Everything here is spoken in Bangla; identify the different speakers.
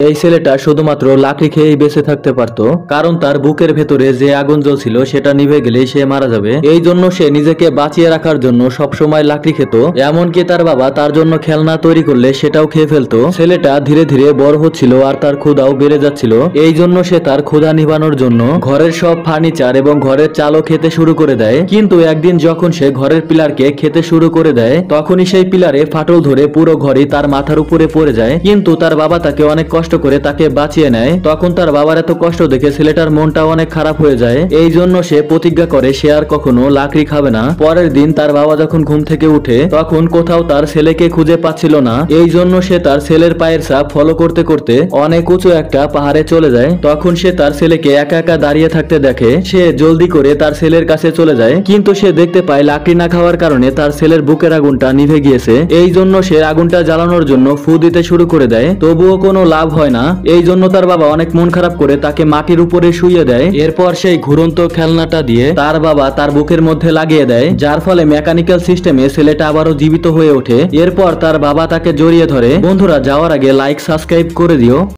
Speaker 1: এই ছেলেটা শুধুমাত্র লাকড়ি খেয়েই বেঁচে থাকতে পারতো, কারণ তার বুকের ভেতরে যে আগুন জ্বলছিল সেটা নিভে গেলেই সে মারা যাবে। এই জন্য সে নিজেকে বাঁচিয়ে রাখার জন্য সবসময় লাকড়ি খেত। এমনকি তার বাবা তার জন্য খেলনা তৈরি করলে সেটাও খেয়ে ফেলতো। ছেলেটা ধীরে ধীরে বড় হচ্ছিল আর তার ক্ষুধাও বেড়ে যাচ্ছিল। এই জন্য সে তার ক্ষুধা নিবানোর জন্য ঘরের সব ফার্নিচার এবং ঘরের চালও খেতে শুরু করে দেয়। কিন্তু একদিন যখন সে ঘরের পিলারকে খেতে শুরু করে দেয়, তখনই সেই পিলারে ফাটল ধরে পুরো ঘরই তার মাথার উপরে পড়ে যায়। কিন্তু তার বাবা তাকে অনেক কষ্ট করে তাকে বাঁচিয়ে নেয়। তখন তার বাবার এত কষ্ট দেখে ছেলেটার মনটা অনেক খারাপ হয়ে যায়। এই জন্য সে প্রতিজ্ঞা করে সে আর কখনো লাকড়ি খাবে না। পরের দিন তার বাবা যখন ঘুম থেকে উঠে, তখন কোথাও তার ছেলেকে খুঁজে পাচ্ছিল না। এই জন্য সে তার ছেলের পায়ের ছাপ ফলো করতে করতে অনেক উঁচু একটা পাহাড়ে চলে যায়। তখন সে তার ছেলেকে একা একা দাঁড়িয়ে থাকতে দেখে। সে জলদি করে তার ছেলের কাছে চলে যায়, কিন্তু সে দেখতে পায় লাকড়ি না খাওয়ার কারণে তার ছেলের বুকের আগুনটা নিভে গিয়েছে। এই জন্য সে আগুনটা জ্বালানোর জন্য ফু দিতে শুরু করে দেয়, তবুও কোনো লাভ হয় না। এই জন্য তার বাবা অনেক মন খারাপ করে তাকে মাটির উপরে শুইয়ে দেয়। এরপর সেই ঘুরন্ত খেলনাটা দিয়ে তার বাবা তার বুকের মধ্যে লাগিয়ে দেয়, যার ফলে মেকানিক্যাল সিস্টেমে ছেলেটা আবারও জীবিত হয়ে ওঠে। এরপর তার বাবা তাকে জড়িয়ে ধরে। বন্ধুরা, যাওয়ার আগে লাইক সাবস্ক্রাইব করে দিও।